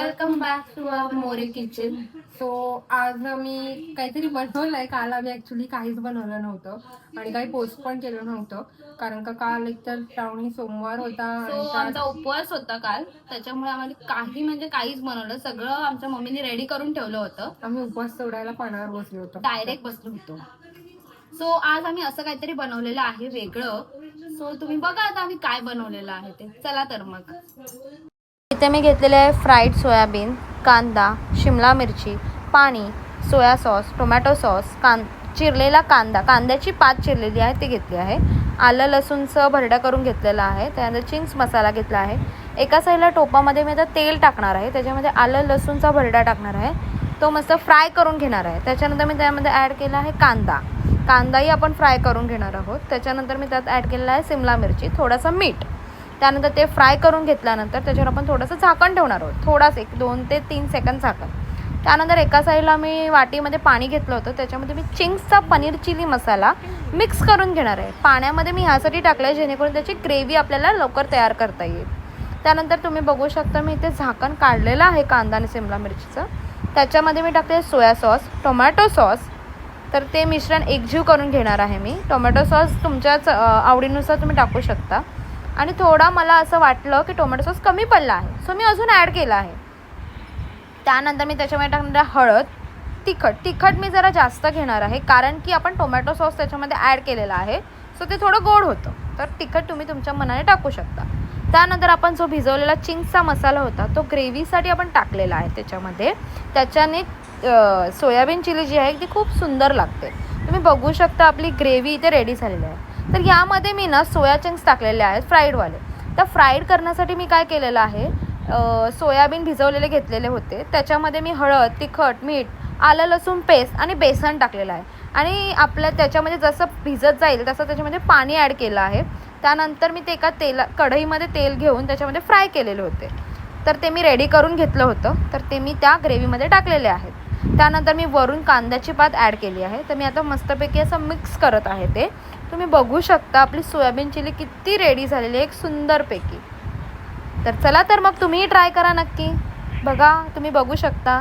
Welcome back to our More kitchen. So आज आम्ही काहीतरी बनवलंय. काल आम्ही ऍक्च्युली काहीच बनवलं नव्हतं आणि काही पोस्ट पण केलं नव्हतं, कारण का काल एकतर श्रावणी सोमवार होता. आमचा उपवास होता काल, त्याच्यामुळे आम्हाला काहीच बनवलं. सगळं आमच्या मम्मीने रेडी करून ठेवलं होतं. आम्ही उपवास सोडायला पानावर बसलो होतो, डायरेक्ट बसलो होतो. सो आज आम्ही असं काहीतरी बनवलेलं आहे वेगळं. सो तुम्ही बघा आता आम्ही काय बनवलेलं आहे ते. चला तर मग. इथे मी घेतलेले आहे फ्राईड सोयाबीन, कांदा, शिमला मिरची, पाणी, सोया सॉस, टोमॅटो सॉस, चिरलेला कांद्याची पात चिरलेली आहे ती घेतली आहे. आलं लसूणचं भरडा करून घेतलेला आहे. त्यानंतर चिंग्स मसाला घेतला आहे. एका साईडला टोपामध्ये मी आता तेल टाकणार आहे, त्याच्यामध्ये आलं लसूणचा भरडा टाकणार आहे, तो मस्त फ्राय करून घेणार आहे. त्याच्यानंतर मी त्यामध्ये ॲड केला आहे कांदाही आपण फ्राय करून घेणार आहोत. त्याच्यानंतर मी त्यात ॲड केलेला आहे शिमला मिरची, थोडंसं मीठ. त्यानंतर ते फ्राय करून घेतल्यानंतर त्याच्यावर आपण थोडंसं झाकण ठेवणार आहोत, थोडासा 2 ते 3 सेकंद झाकण. त्यानंतर एका साईडला मी वाटीमध्ये पाणी घेतलं होतं, त्याच्यामध्ये मी चिंग्सचा पनीर चिली मसाला मिक्स करून घेणार आहे. पाण्यामध्ये मी ह्यासाठी टाकलं आहे जेणेकरून त्याची ग्रेव्ही आपल्याला लवकर तयार करता येईल. त्यानंतर तुम्ही बघू शकता मी इथे झाकण काढलेलं आहे कांदा आणि शिमला मिरचीचं. त्याच्यामध्ये मी टाकते सोया सॉस, टोमॅटो सॉस. तर ते मिश्रण एकजीव करून घेणार आहे मी. टोमॅटो सॉस तुमच्याच आवडीनुसार तुम्ही टाकू शकता. आणि थोडा मला असं वाटलं की टोमॅटो सॉस कमी पडला आहे, सो मी अजून ॲड केला आहे. त्यानंतर मी त्याच्यामध्ये टाकणार हळद, तिखट मी जरा जास्त घेणार आहे, कारण की आपण टोमॅटो सॉस त्याच्यामध्ये ॲड केलेला आहे, सो ते थोडं गोड होतं. तर तिखट तुम्ही तुमच्या मनाने टाकू शकता. त्यानंतर आपण जो भिजवलेला चिंग्सचा मसाला होता तो ग्रेव्हीसाठी आपण टाकलेला आहे त्याच्यामध्ये. त्याच्याने सोयाबीन चिली जी आहे ती खूप सुंदर लागते. तुम्ही बघू शकता आपली ग्रेव्ही इथे रेडी झालेली आहे. तर यामध्ये मी सोया चंक्स टाकलेले आहेत फ्राईडवाले. तर फ्राईड करण्यासाठी मी काय केलेलं आहे, सोयाबीन भिजवलेले घेतलेले होते, त्याच्यामध्ये मी हळद, तिखट, मीठ, आलं लसूण पेस्ट आणि बेसन टाकलेलं आहे. आणि आपल्या त्याच्यामध्ये जसं भिजत जाईल तसं त्याच्यामध्ये पाणी ॲड केलं आहे. त्यानंतर मी ते एका कढईमध्ये तेल घेऊन त्याच्यामध्ये फ्राय केलेले होते. तर ते मी रेडी करून घेतलं होतं, तर ते मी त्या ग्रेव्हीमध्ये टाकलेले आहेत. त्यानंतर मी वरून कांद्याची पात ॲड केली आहे. तर मी आता मस्तपैकी असं मिक्स करत आहे. ते तुम्ही बघू शकता आपली सोयाबीन चिली किती रेडी झालेली आहे, एक सुंदरपैकी. तर चला तर मग तुम्हीही ट्राय करा नक्की. बघा, तुम्ही बघू शकता.